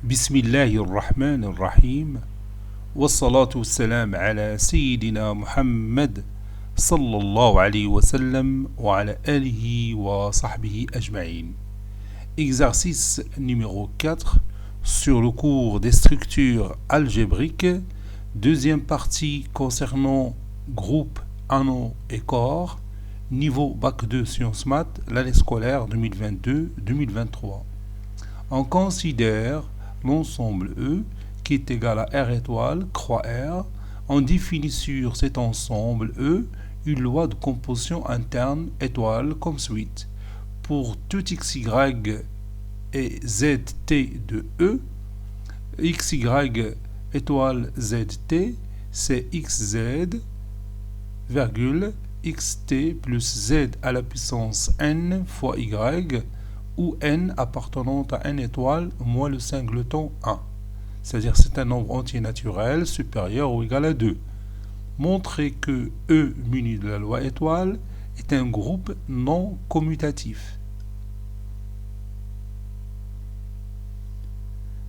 بسم الله الرحمن الرحيم والصلاة والسلام على سيدنا محمد صلى الله عليه وسلم وعلى آله وصحبه أجمعين. Exercice numéro 4 sur le cours des structures algébriques, deuxième partie concernant groupe, anneau et corps, niveau Bac 2 Sciences Maths, l'année scolaire 2022-2023. On considère l'ensemble E qui est égal à R étoile, croix R. On définit sur cet ensemble E une loi de composition interne étoile comme suite. Pour tout XY et ZT de E, XY étoile ZT, c'est XZ, virgule, XT plus Z à la puissance N fois Y, ou n appartenant à n étoile moins le singleton 1. C'est-à-dire c'est un nombre entier naturel supérieur ou égal à 2. Montrer que E muni de la loi étoile est un groupe non commutatif.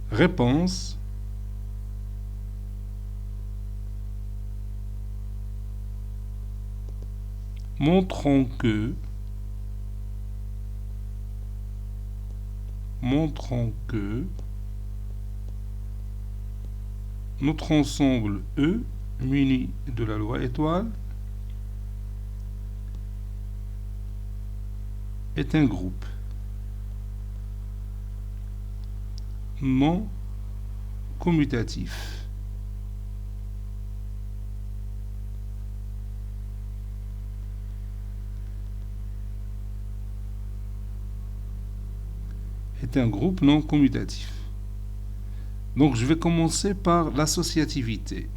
Réponse. Montrons que notre ensemble E muni de la loi étoile est un groupe non commutatif. Est un groupe non commutatif. Donc je vais commencer par l'associativité.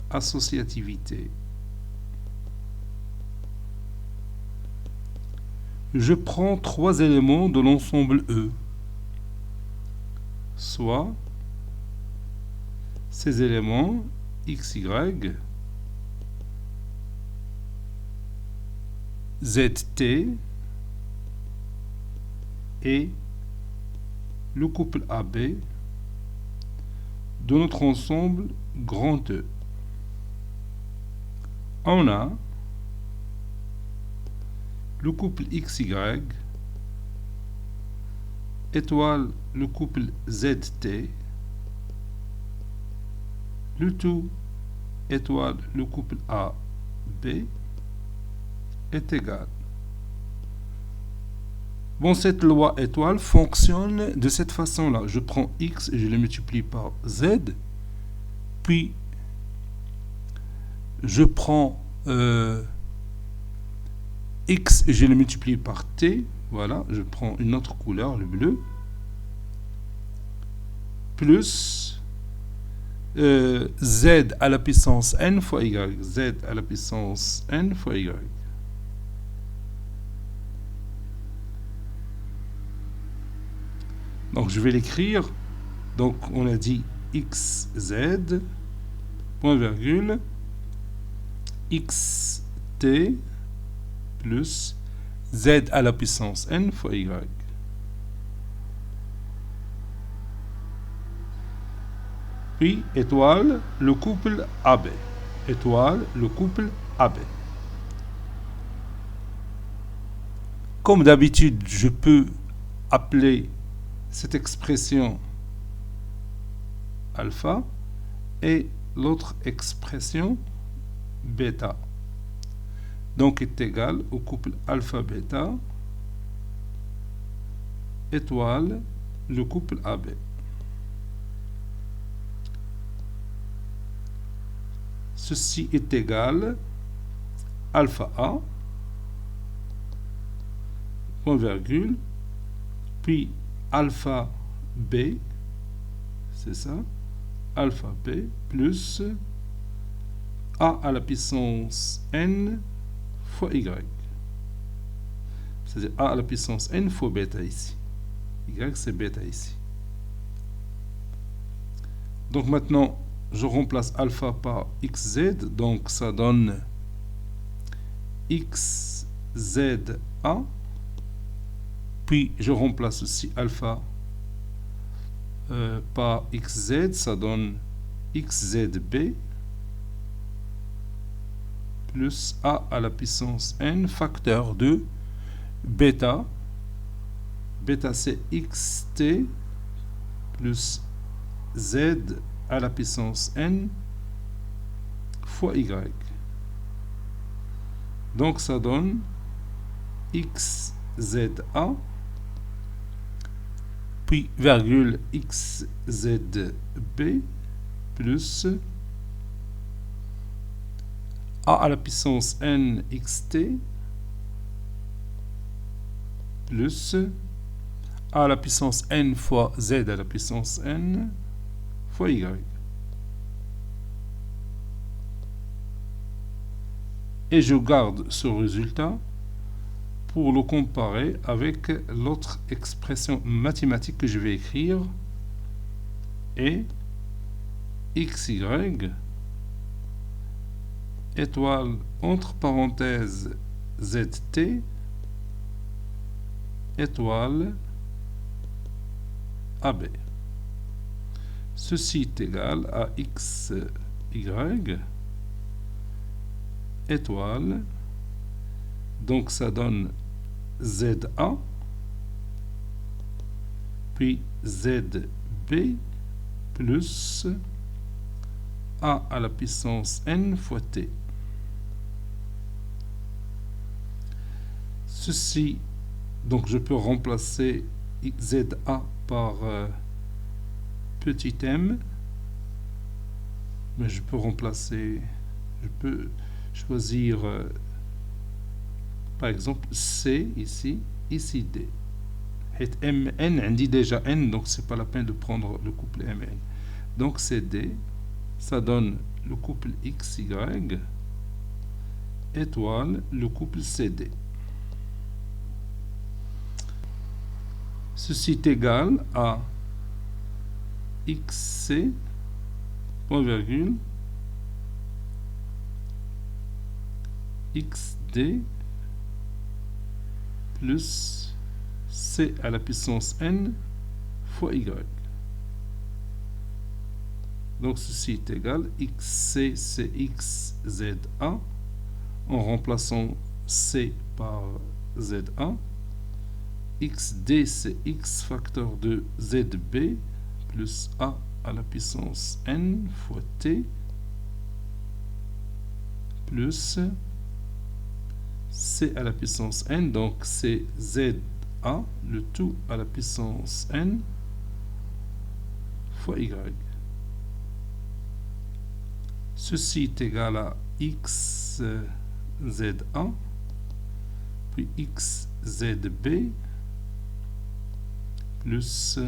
Associativité. Je prends trois éléments de l'ensemble E, soit ces éléments XY, ZT et le couple AB de notre ensemble grand E. On a le couple XY étoile le couple ZT, le tout étoile le couple AB est égal. Bon, cette loi étoile fonctionne de cette façon-là. Je prends X et je le multiplie par Z. Puis, je prends X et je le multiplie par T. Voilà, je prends une autre couleur, le bleu. Plus Z à la puissance N fois Y. Z à la puissance N fois Y. Donc je vais l'écrire. Donc on a dit XZ, point virgule, XT plus Z à la puissance N fois Y. Puis étoile le couple AB. Étoile le couple AB. Comme d'habitude, je peux appeler cette expression alpha et l'autre expression bêta. Donc est égal au couple alpha-bêta étoile le couple AB. Ceci est égal alpha A, point virgule, puis alpha B, c'est ça, alpha B plus A à la puissance N fois Y. C'est-à-dire A à la puissance N fois bêta ici. Y, c'est bêta ici. Donc maintenant, je remplace alpha par XZ, donc ça donne XZA. Puis je remplace aussi alpha par xz, ça donne xzb plus a à la puissance n facteur de bêta. Bêta c'est xt plus z à la puissance n fois y. Donc ça donne xza puis virgule xzb plus a à la puissance n xt plus a à la puissance n fois z à la puissance n fois y. Et je garde ce résultat pour le comparer avec l'autre expression mathématique que je vais écrire, et xy étoile entre parenthèses zt étoile AB. Ceci est égal à xy étoile, donc ça donne ZA puis ZB plus A à la puissance n fois T. Ceci, donc je peux remplacer ZA par petit m, mais je peux remplacer, je peux choisir par exemple C ici D. Et Mn, on dit déjà N, donc c'est pas la peine de prendre le couple Mn. Donc c'est D, ça donne le couple XY étoile le couple CD. Ceci est égal à XC, point virgule, XD plus C à la puissance n fois Y. Donc ceci est égal XC c'est XZA en remplaçant C par ZA. XD c'est X facteur de ZB plus A à la puissance n fois T plus C à la puissance n, donc c'est ZA, le tout à la puissance n fois Y. Ceci est égal à XZA puis XZB plus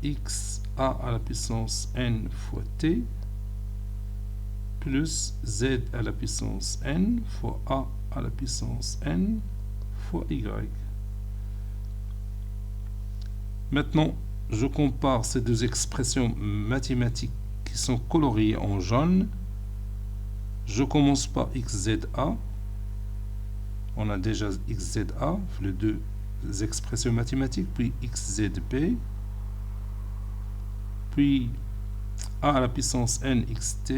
XA à la puissance n fois T plus Z à la puissance n fois A à la puissance n fois Y. Maintenant, je compare ces deux expressions mathématiques qui sont coloriées en jaune. Je commence par XZA. On a déjà XZA, les deux expressions mathématiques, puis XZB, puis A à la puissance n xt.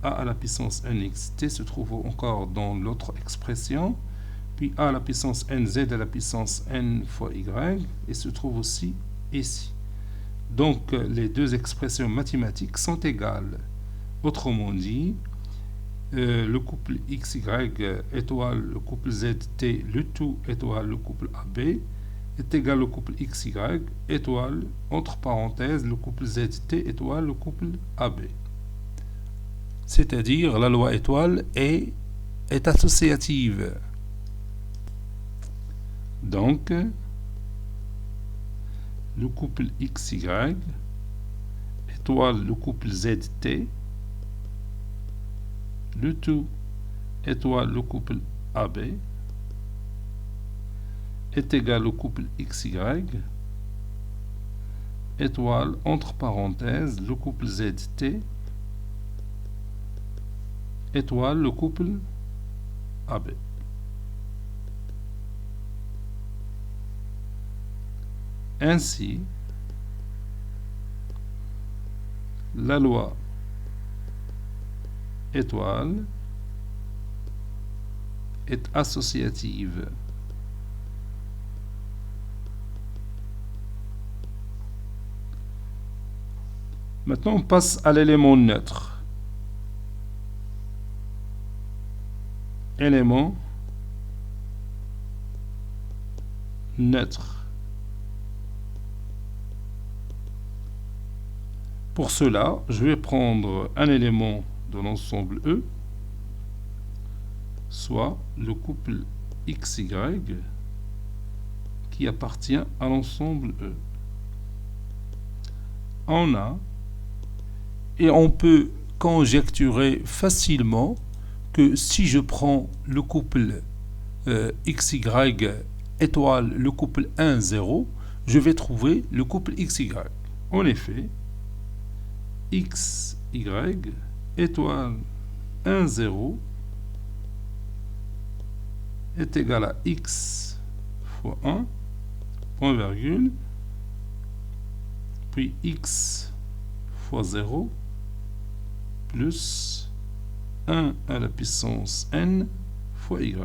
A à la puissance n xt se trouve encore dans l'autre expression, puis A à la puissance n z à la puissance n fois y, et se trouve aussi ici. Donc les deux expressions mathématiques sont égales. Autrement dit, le couple xy étoile le couple zt, le tout étoile le couple AB, est égal au couple xy étoile entre parenthèses le couple zt étoile le couple AB. C'est-à-dire la loi étoile est associative. Donc, le couple XY étoile le couple ZT, le tout étoile le couple AB, est égal au couple XY étoile entre parenthèses le couple ZT étoile le couple AB. Ainsi, la loi étoile est associative. Maintenant, on passe à l'élément neutre. Élément neutre. Pour cela, je vais prendre un élément de l'ensemble E, soit le couple XY qui appartient à l'ensemble E. On a, et on peut conjecturer facilement que si je prends le couple XY étoile le couple 1, 0, je vais trouver le couple XY. En effet, XY étoile 1, 0 est égal à X fois 1, point virgule, puis X fois 0, plus 1 à la puissance n fois y.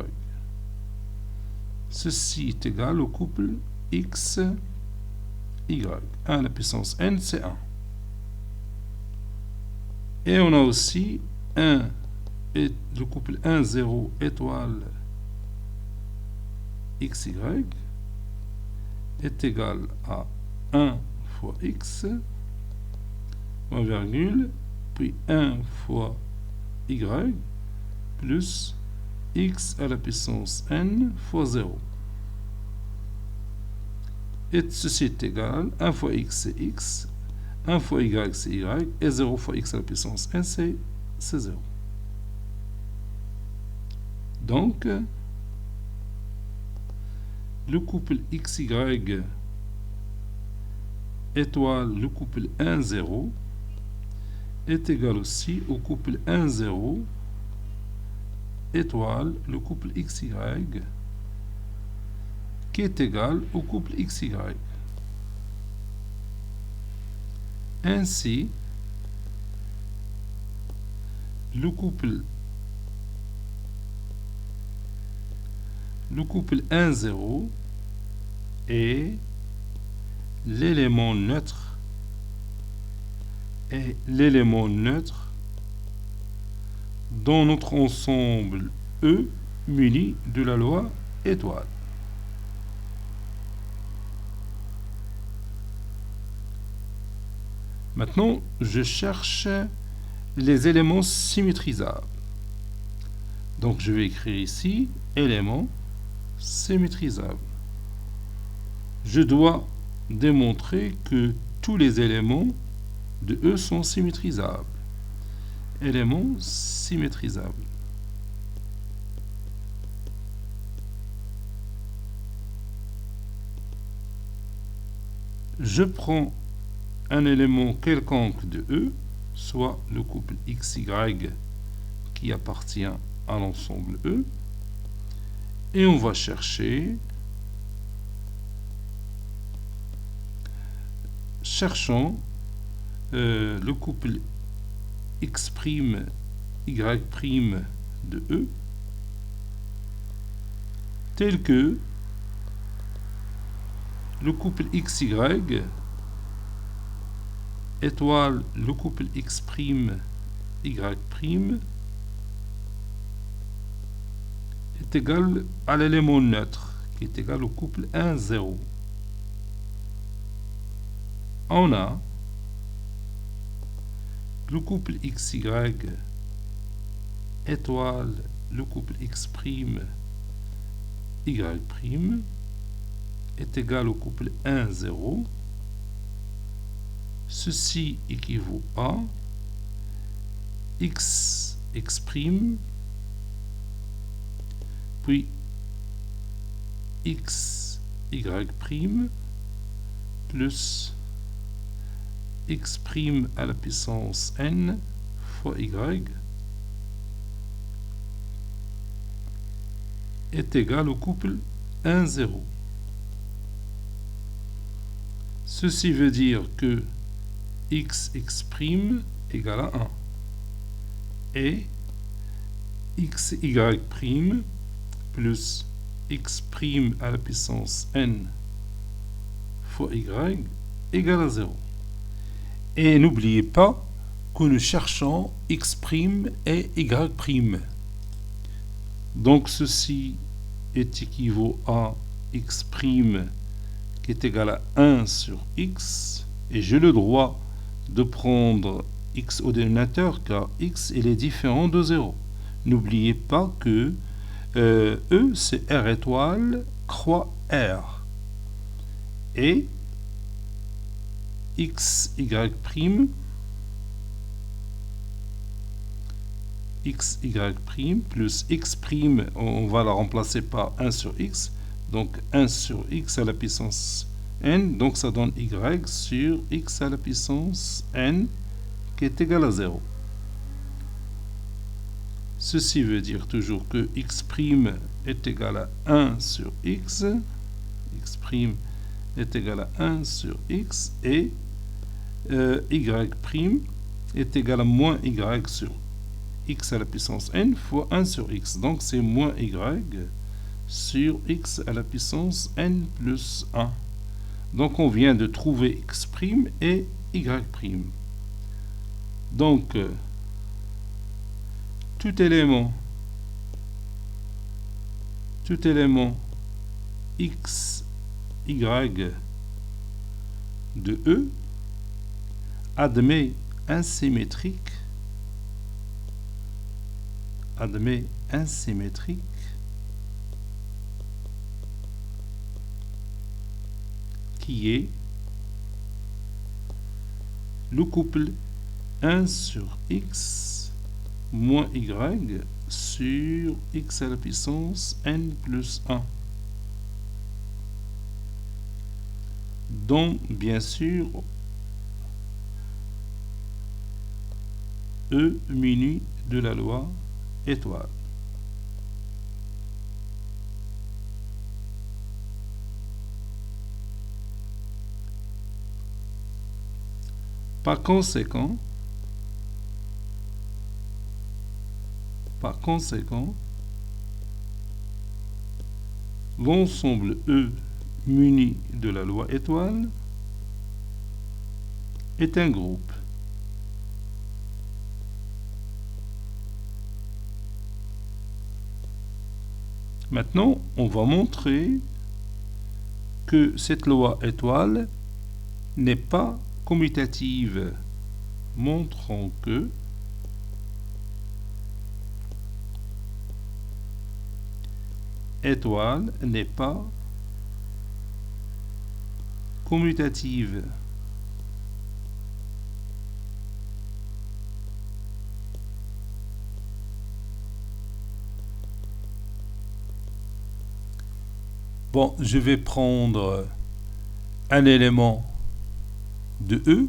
Ceci est égal au couple x, y. 1 à la puissance n, c'est 1. Et on a aussi 1 et le couple 1, 0 étoile xy est égal à 1 fois x, point virgule, puis 1 fois y, plus x à la puissance n fois 0. Et ceci est égal, 1 fois x c'est x, 1 fois y c'est y, et 0 fois x à la puissance n c'est 0. Donc, le couple xy étoile le couple 1, 0 est égal aussi au couple 1, 0 étoile le couple xy qui est égal au couple xy. Ainsi, le couple 1, 0 est l'élément neutre dans notre ensemble E muni de la loi étoile. Maintenant, je cherche les éléments symétrisables. Donc, je vais écrire ici éléments symétrisables. Je dois démontrer que tous les éléments de E sont symétrisables. Éléments symétrisables. Je prends un élément quelconque de E, soit le couple XY qui appartient à l'ensemble E, et on va chercher, cherchons le couple X', Y' de E, tel que le couple XY étoile le couple X', Y' est égal à l'élément neutre qui est égal au couple 1, 0. On a le couple XY étoile le couple X', Y' est égal au couple 1, 0. Ceci équivaut à x', puis x, y' plus x' à la puissance n fois y est égal au couple 1, 0. Ceci veut dire que xx' égale à 1. Et xy' plus x' à la puissance n fois y égale à 0. Et n'oubliez pas que nous cherchons x' et y'. Donc ceci est équivaut à x' qui est égal à 1 sur x, et j'ai le droit de prendre x au dénominateur car x il est différent de 0. N'oubliez pas que E c'est R étoile croix R, et xy' plus x', on va la remplacer par 1 sur x, donc 1 sur x à la puissance n, donc ça donne y sur x à la puissance n qui est égal à 0. Ceci veut dire toujours que x' est égal à 1 sur x, x' est égal à 1 sur x, et y' est égal à moins y sur x à la puissance n fois 1 sur x. Donc c'est moins y sur x à la puissance n plus 1. Donc on vient de trouver x' et y'. Donc tout élément x, y de E admet insymétrique qui est le couple 1 sur x moins y sur x à la puissance n plus 1, dont bien sûr E muni de la loi étoile. Par conséquent, l'ensemble E muni de la loi étoile est un groupe. Maintenant, on va montrer que cette loi étoile n'est pas commutative. Montrons que étoile n'est pas commutative. Bon, je vais prendre un élément de E.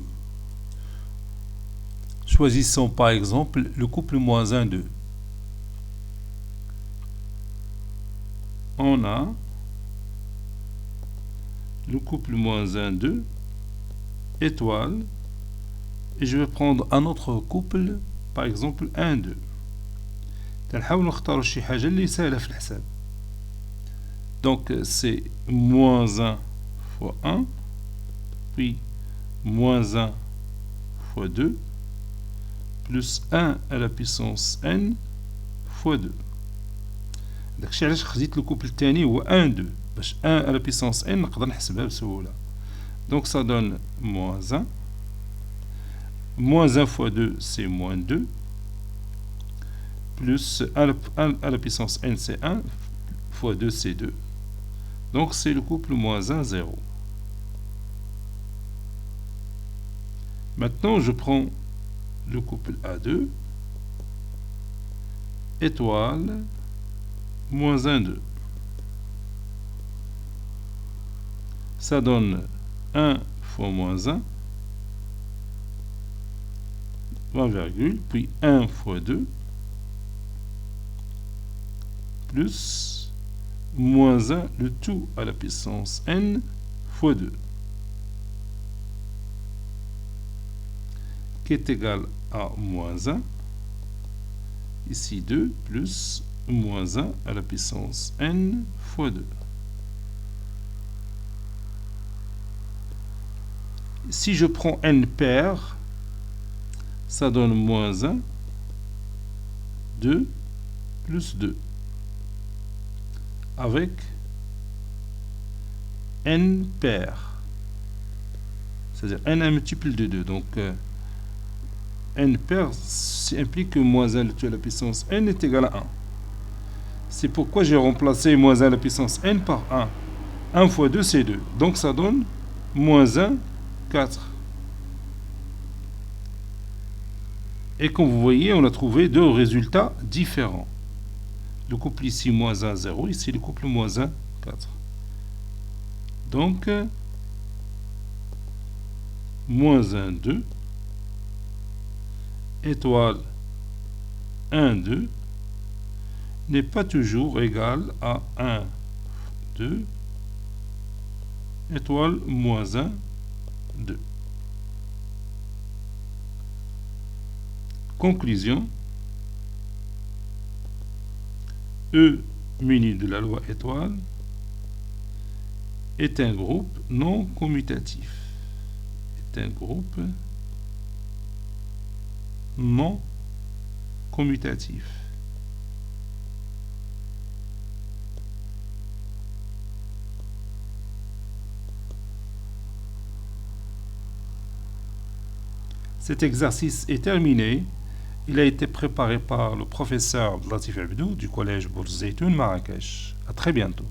Choisissons par exemple le couple moins 1, 2. On a le couple moins 1, 2, étoile, et je vais prendre un autre couple, par exemple 1, 2. تنحاول نختار شي حاجة اللي سهلة في الحساب. Donc c'est moins 1 fois 1, puis moins 1 fois 2, plus 1 à la puissance n fois 2. داكشي علاش خديت لو كوبل الثاني هو 1 2 باش 1 à la puissance n نقدر نحسبها بسهولة. Donc ça donne moins 1. Moins 1 fois 2 c'est moins 2. Plus 1 à la puissance n c'est 1 fois 2 c'est 2. Donc c'est le couple moins 1, 0. Maintenant je prends le couple A2, étoile, moins 1, 2. Ça donne 1 fois moins 1, 1 virgule, puis 1 fois 2, plus moins 1, le tout à la puissance n fois 2. qui est égal à moins 1. Ici 2 plus moins 1 à la puissance n fois 2. Si je prends n paires, ça donne moins 1, 2 plus 2. Avec n paires. C'est-à-dire n un multiple de 2. Donc, n paires implique que moins 1 à la puissance n est égal à 1. C'est pourquoi j'ai remplacé moins 1 à la puissance n par 1. 1 fois 2, c'est 2. Donc, ça donne moins 1, 4. Et comme vous voyez, on a trouvé deux résultats différents. Le couple ici, moins 1, 0. Ici, le couple moins 1, 4. Donc, moins 1, 2. Étoile 1, 2 n'est pas toujours égal à 1, 2. Étoile moins 1, 2. Conclusion. E muni de la loi étoile est un groupe non commutatif. Est un groupe non commutatif. Cet exercice est terminé. Il a été préparé par le professeur Latif Abdou du collège Bourz Zeytoun Marrakech. À très bientôt.